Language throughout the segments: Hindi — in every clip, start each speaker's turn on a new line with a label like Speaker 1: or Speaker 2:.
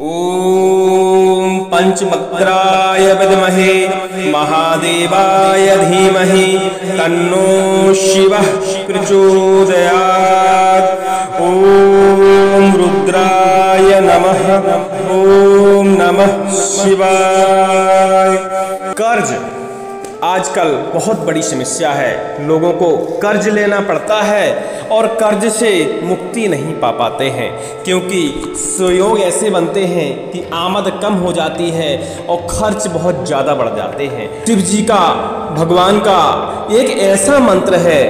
Speaker 1: ओम पंचमक्राय विद्महे महादेवाय धीमहि तन्नो शिवः प्रचोदयात्। ओम रुद्राय नमः। ओम नमः शिवाय। कर्ज आजकल बहुत बड़ी समस्या है। लोगों को कर्ज लेना पड़ता है और कर्ज से मुक्ति नहीं पा पाते हैं, क्योंकि संयोग ऐसे बनते हैं कि आमद कम हो जाती है और खर्च बहुत ज़्यादा बढ़ जाते हैं। शिव जी का, भगवान का एक ऐसा मंत्र है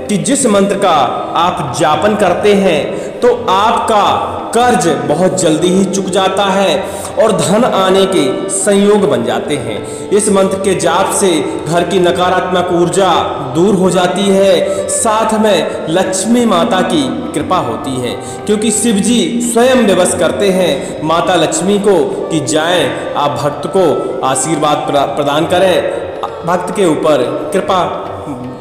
Speaker 1: कि जिस मंत्र का आप जापन करते हैं तो आपका कर्ज बहुत जल्दी ही चुक जाता है और धन आने के संयोग बन जाते हैं। इस मंत्र के जाप से घर की नकारात्मक ऊर्जा दूर हो जाती है, साथ में लक्ष्मी माता की कृपा होती है, क्योंकि शिव जी स्वयं विवश करते हैं माता लक्ष्मी को कि जाएं आप भक्त को आशीर्वाद प्रदान करें, भक्त के ऊपर कृपा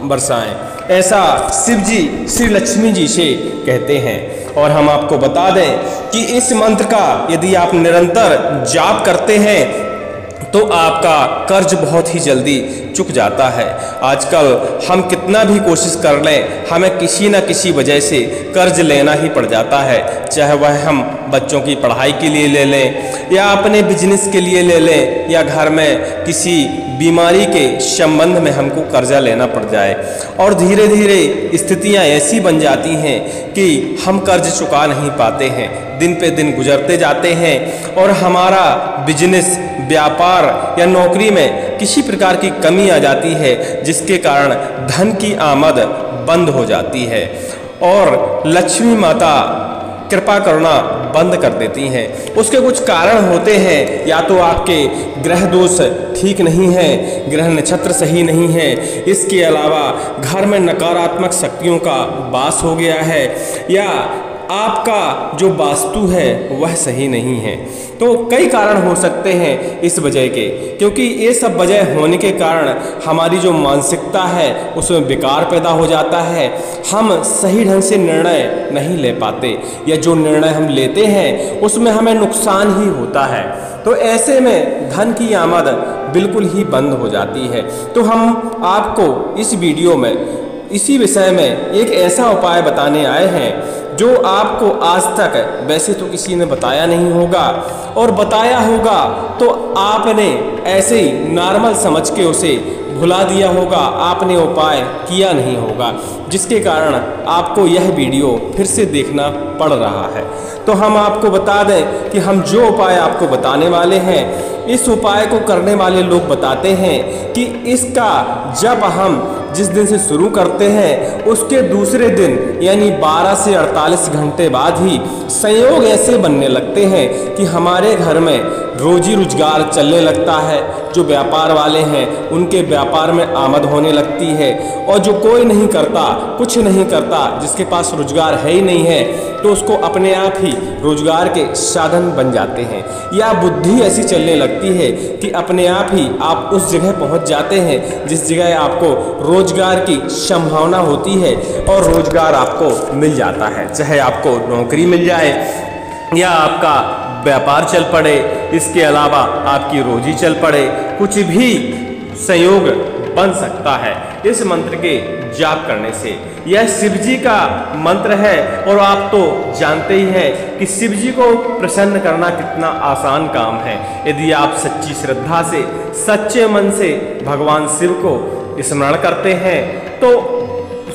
Speaker 1: बरसाएं। ऐसा शिव जी श्री लक्ष्मी जी से कहते हैं। और हम आपको बता दें कि इस मंत्र का यदि आप निरंतर जाप करते हैं तो आपका कर्ज बहुत ही जल्दी चुक जाता है। आजकल हम कितना भी कोशिश कर लें, हमें किसी न किसी वजह से कर्ज लेना ही पड़ जाता है, चाहे वह हम बच्चों की पढ़ाई के लिए ले लें या अपने बिजनेस के लिए ले लें या घर में किसी बीमारी के संबंध में हमको कर्जा लेना पड़ जाए। और धीरे धीरे स्थितियां ऐसी बन जाती हैं कि हम कर्ज चुका नहीं पाते हैं, दिन पे दिन गुजरते जाते हैं और हमारा बिजनेस, व्यापार या नौकरी में किसी प्रकार की कमी आ जाती है, जिसके कारण धन की आमद बंद हो जाती है और लक्ष्मी माता कृपा करना बंद कर देती हैं। उसके कुछ कारण होते हैं, या तो आपके ग्रह दोष ठीक नहीं है, ग्रह नक्षत्र सही नहीं है, इसके अलावा घर में नकारात्मक शक्तियों का वास हो गया है, या आपका जो वास्तु है वह सही नहीं है। तो कई कारण हो सकते हैं इस वजह के, क्योंकि ये सब वजह होने के कारण हमारी जो मानसिकता है उसमें विकार पैदा हो जाता है। हम सही ढंग से निर्णय नहीं ले पाते, या जो निर्णय हम लेते हैं उसमें हमें नुकसान ही होता है। तो ऐसे में धन की आमद बिल्कुल ही बंद हो जाती है। तो हम आपको इस वीडियो में इसी विषय में एक ऐसा उपाय बताने आए हैं जो आपको आज तक वैसे तो किसी ने बताया नहीं होगा, और बताया होगा तो आपने ऐसे ही नॉर्मल समझ के उसे भुला दिया होगा, आपने उपाय किया नहीं होगा, जिसके कारण आपको यह वीडियो फिर से देखना पड़ रहा है। तो हम आपको बता दें कि हम जो उपाय आपको बताने वाले हैं, इस उपाय को करने वाले लोग बताते हैं कि इसका जब हम जिस दिन से शुरू करते हैं उसके दूसरे दिन यानी 12 से 48 घंटे बाद ही संयोग ऐसे बनने लगते हैं कि हमारे घर में रोजी रोजगार चलने लगता है। जो व्यापार वाले हैं उनके व्यापार में आमद होने लगती है, और जो कोई नहीं करता, कुछ नहीं करता, जिसके पास रोजगार है ही नहीं है, तो उसको अपने आप ही रोजगार के साधन बन जाते हैं। या बुद्धि ऐसी चलने लगती है कि अपने आप ही आप उस जगह पहुंच जाते हैं जिस जगह आपको रोजगार की संभावना होती है और रोजगार आपको मिल जाता है, चाहे आपको नौकरी मिल जाए या आपका व्यापार चल पड़े, इसके अलावा आपकी रोजी चल पड़े, कुछ भी संयोग बन सकता है इस मंत्र के जाप करने से। यह शिव जी का मंत्र है और आप तो जानते ही हैं कि शिव जी को प्रसन्न करना कितना आसान काम है। यदि आप सच्ची श्रद्धा से, सच्चे मन से भगवान शिव को स्मरण करते हैं तो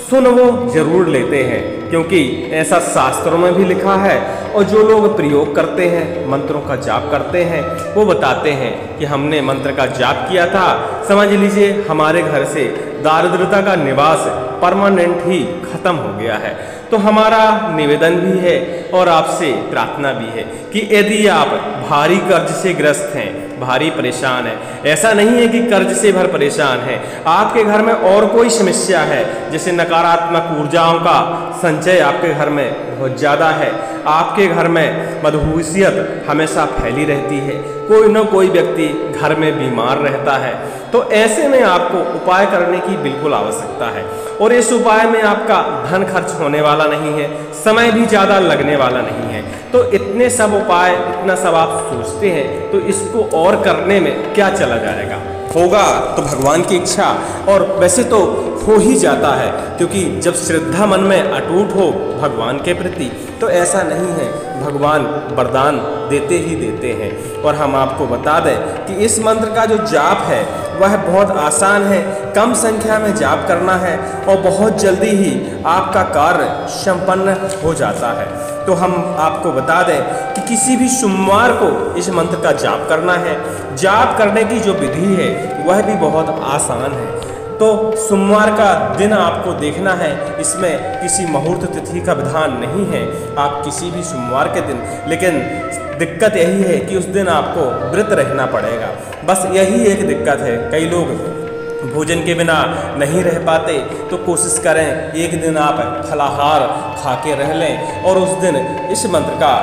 Speaker 1: सुन वो जरूर लेते हैं, क्योंकि ऐसा शास्त्रों में भी लिखा है। और जो लोग प्रयोग करते हैं, मंत्रों का जाप करते हैं, वो बताते हैं कि हमने मंत्र का जाप किया था, समझ लीजिए हमारे घर से दारिद्रता का निवास परमानेंट ही खत्म हो गया है। तो हमारा निवेदन भी है और आपसे प्रार्थना भी है कि यदि आप भारी कर्ज से ग्रस्त हैं, भारी परेशान है, ऐसा नहीं है कि कर्ज से भर परेशान है, आपके घर में और कोई समस्या है, जैसे नकारात्मक ऊर्जाओं का संचय आपके घर में बहुत ज़्यादा है। आपके घर में मदहूसियत हमेशा फैली रहती है, कोई न कोई व्यक्ति घर में बीमार रहता है। तो ऐसे में आपको उपाय करने की बिल्कुल आवश्यकता है, और इस उपाय में आपका धन खर्च होने वाला नहीं है, समय भी ज़्यादा लगने वाला नहीं है। तो इतने सब उपाय, इतना सब आप सोचते हैं, तो इसको और करने में क्या चला जाएगा? होगा तो भगवान की इच्छा, और वैसे तो हो ही जाता है, क्योंकि जब श्रद्धा मन में अटूट हो भगवान के प्रति, तो ऐसा नहीं है, भगवान वरदान देते ही देते हैं। और हम आपको बता दें कि इस मंत्र का जो जाप है वह बहुत आसान है, कम संख्या में जाप करना है और बहुत जल्दी ही आपका कार्य संपन्न हो जाता है। तो हम आपको बता दें कि किसी भी सोमवार को इस मंत्र का जाप करना है। जाप करने की जो विधि है वह भी बहुत आसान है। तो सोमवार का दिन आपको देखना है, इसमें किसी मुहूर्त तिथि का विधान नहीं है, आप किसी भी सोमवार के दिन, लेकिन दिक्कत यही है कि उस दिन आपको व्रत रहना पड़ेगा। बस यही एक दिक्कत है, कई लोग भोजन के बिना नहीं रह पाते, तो कोशिश करें एक दिन आप फलाहार खा के रह लें और उस दिन इस मंत्र का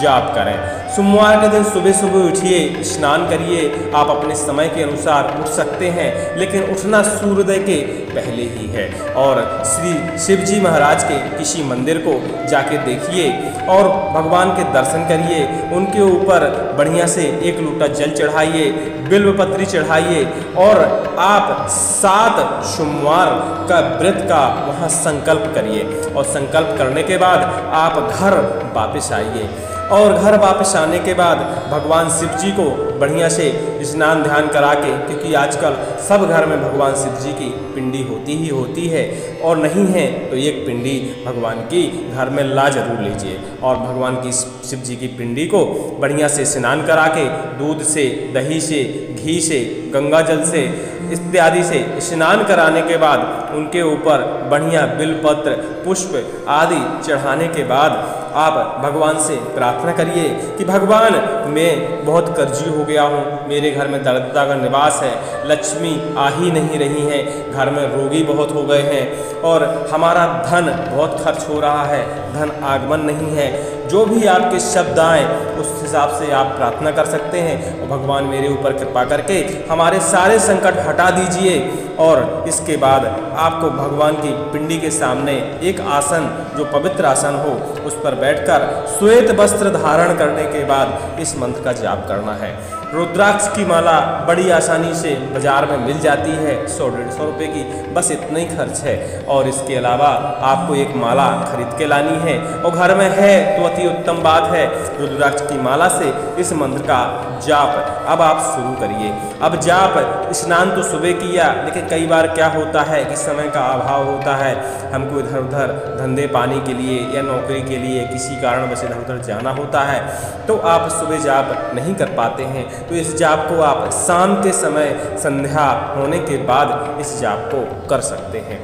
Speaker 1: जाप करें। सोमवार के दिन सुबह सुबह उठिए, स्नान करिए। आप अपने समय के अनुसार उठ सकते हैं, लेकिन उठना सूर्योदय के पहले ही है। और श्री शिवजी महाराज के किसी मंदिर को जाके देखिए और भगवान के दर्शन करिए, उनके ऊपर बढ़िया से एक लोटा जल चढ़ाइए, बिल्वपत्री चढ़ाइए और आप 7 सोमवार का व्रत का वहाँ संकल्प करिए। और संकल्प करने के बाद आप घर वापस आइए, और घर वापस आने के बाद भगवान शिव जी को बढ़िया से स्नान ध्यान करा के, क्योंकि आजकल सब घर में भगवान शिव जी की पिंडी होती ही होती है, और नहीं है तो एक पिंडी भगवान की घर में ला जरूर लीजिए। और भगवान की शिव जी की पिंडी को बढ़िया से स्नान करा के, दूध से, दही से, घी से, गंगा जल से इत्यादि से स्नान कराने के बाद उनके ऊपर बढ़िया बिलपत्र, पुष्प आदि चढ़ाने के बाद आप भगवान से प्रार्थना करिए कि भगवान, मैं बहुत कर्जी हो गया हूँ, मेरे घर में दरिद्रता का निवास है, लक्ष्मी आ ही नहीं रही है, घर में रोगी बहुत हो गए हैं और हमारा धन बहुत खर्च हो रहा है, धन आगमन नहीं है। जो भी आपके शब्द आए उस हिसाब से आप प्रार्थना कर सकते हैं, और भगवान मेरे ऊपर कृपा करके हमारे सारे संकट हटा दीजिए। और इसके बाद आपको भगवान की पिंडी के सामने एक आसन, जो पवित्र आसन हो, उस पर बैठकर श्वेत वस्त्र धारण करने के बाद इस मंत्र का जाप करना है। रुद्राक्ष की माला बड़ी आसानी से बाजार में मिल जाती है, 100-150 रुपये की, बस इतना ही खर्च है। और इसके अलावा आपको एक माला खरीद के लानी है, और घर में है तो अति उत्तम बात है। रुद्राक्ष की माला से इस मंत्र का जाप अब आप शुरू करिए। अब जाप, स्नान तो सुबह किया, लेकिन कई बार क्या होता है कि समय का अभाव होता है, हमको इधर उधर धंधे पानी के लिए या नौकरी के लिए किसी कारणवश इधर उधर जाना होता है, तो आप सुबह जाप नहीं कर पाते हैं। तो इस जाप को आप शाम के समय संध्या होने के बाद इस जाप को कर सकते हैं।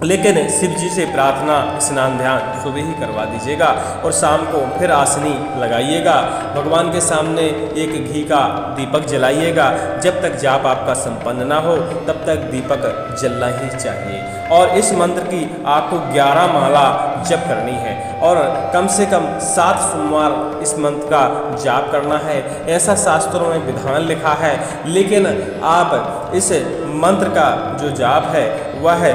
Speaker 1: लेकिन शिव जी से प्रार्थना, स्नान ध्यान सुबह ही करवा दीजिएगा और शाम को फिर आसनी लगाइएगा। भगवान के सामने एक घी का दीपक जलाइएगा। जब तक जाप आपका संपन्न ना हो तब तक दीपक जलना ही चाहिए। और इस मंत्र की आपको 11 माला जप करनी है और कम से कम 7 सोमवार इस मंत्र का जाप करना है, ऐसा शास्त्रों में विधान लिखा है। लेकिन आप इस मंत्र का जो जाप है वह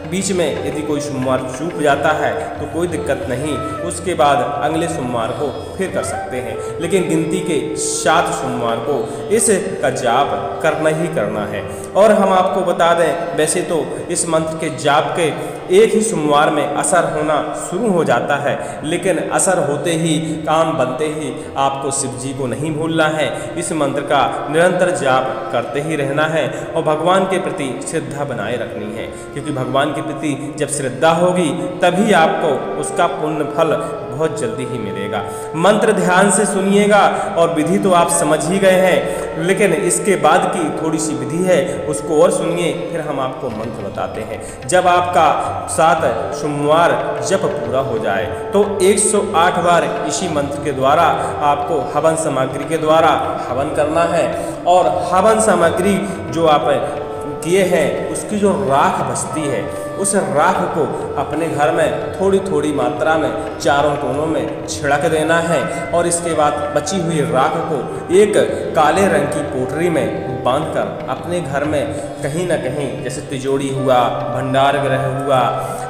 Speaker 1: बीच में यदि कोई सोमवार चूक जाता है तो कोई दिक्कत नहीं, उसके बाद अगले सोमवार को फिर कर सकते हैं। लेकिन गिनती के 7 सोमवार को इस का जाप करना ही करना है। और हम आपको बता दें, वैसे तो इस मंत्र के जाप के एक ही सोमवार में असर होना शुरू हो जाता है, लेकिन असर होते ही, काम बनते ही आपको शिव जी को नहीं भूलना है। इस मंत्र का निरंतर जाप करते ही रहना है और भगवान के प्रति श्रद्धा बनाए रखनी है, क्योंकि भगवान के प्रति जब श्रद्धा होगी तभी आपको उसका पुण्य फल बहुत जल्दी ही मिलेगा। मंत्र ध्यान से सुनिएगा और विधि तो आप समझ ही गए हैं, लेकिन इसके बाद की थोड़ी सी विधि है, उसको और सुनिए, फिर हम आपको मंत्र बताते हैं। जब आपका 7 सोमवार जप पूरा हो जाए तो 108 बार इसी मंत्र के द्वारा आपको हवन सामग्री के द्वारा हवन करना है। और हवन सामग्री जो आप किए हैं उसकी जो राख बचती है उस राख को अपने घर में थोड़ी थोड़ी मात्रा में चारों कोनों में छिड़क देना है और इसके बाद बची हुई राख को एक काले रंग की पोटली में बांधकर अपने घर में कहीं ना कहीं, जैसे तिजोरी हुआ, भंडार गृह हुआ,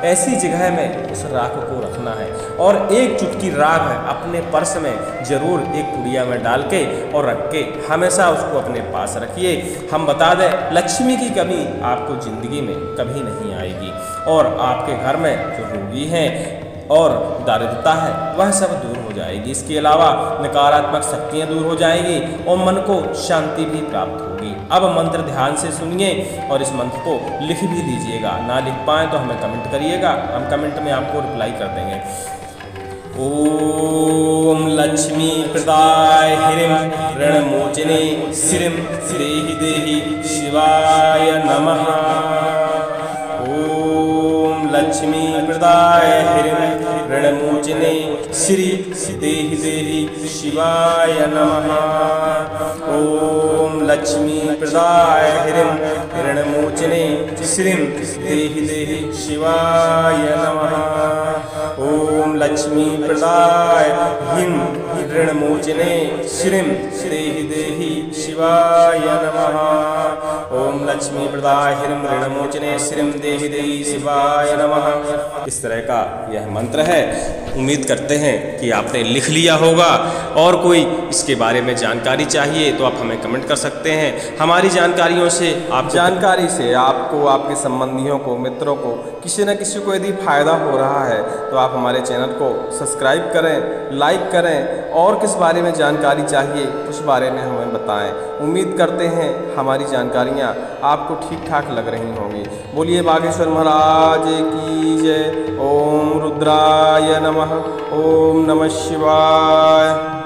Speaker 1: ऐसी जगह में उस राख को रखना है। और एक चुटकी राख अपने पर्स में जरूर एक पुड़िया में डाल के और रख के हमेशा उसको अपने पास रखिए। हम बता दें, लक्ष्मी की कमी आपको जिंदगी में कभी नहीं आएगी और आपके घर में जो रोगी हैं और दारिद्रता है वह सब दूर हो जाएगी। इसके अलावा नकारात्मक शक्तियाँ दूर हो जाएंगी और मन को शांति भी प्राप्त होगी। अब मंत्र ध्यान से सुनिए और इस मंत्र को लिख भी दीजिएगा। ना लिख पाएँ तो हमें कमेंट करिएगा, हम कमेंट में आपको रिप्लाई कर देंगे। ओम लक्ष्मी प्रदाय हिरिम ऋणमोचने श्रीम देहि देहि शिवाय नमः। ओम लक्ष्मी प्रदाय हिरिम ऋणमोचने श्री देहि देहि शिवाय नमः। ओम लक्ष्मी प्रदाय हिरिम ऋणमोचने श्रीम देहि देहि शिवाय नमः। ओम लक्ष्मी प्रदाय हिम ऋणमोचने श्रीम देहि देहि शिवाय नमः। ओम लक्ष्मी प्रदाय हिम ऋणमोचने श्रीम देहि देहि शिवाय नमः। इस तरह का यह मंत्र है। उम्मीद करते हैं कि आपने लिख लिया होगा और कोई इसके बारे में जानकारी चाहिए तो आप हमें कमेंट कर सकते हैं। हमारी जानकारियों से आपको, आपके संबंधियों को, मित्रों को, किसी न किसी को यदि फायदा हो रहा है तो आप हमारे चैनल को सब्सक्राइब करें, लाइक करें और किस बारे में जानकारी चाहिए उस बारे में हमें बताएं। उम्मीद करते हैं हमारी जानकारियाँ आपको ठीक ठाक लग रही होंगी। बोलिए बागेश्वर महाराज की जय। ओम रुद्राय नमः। ओम नमः शिवाय।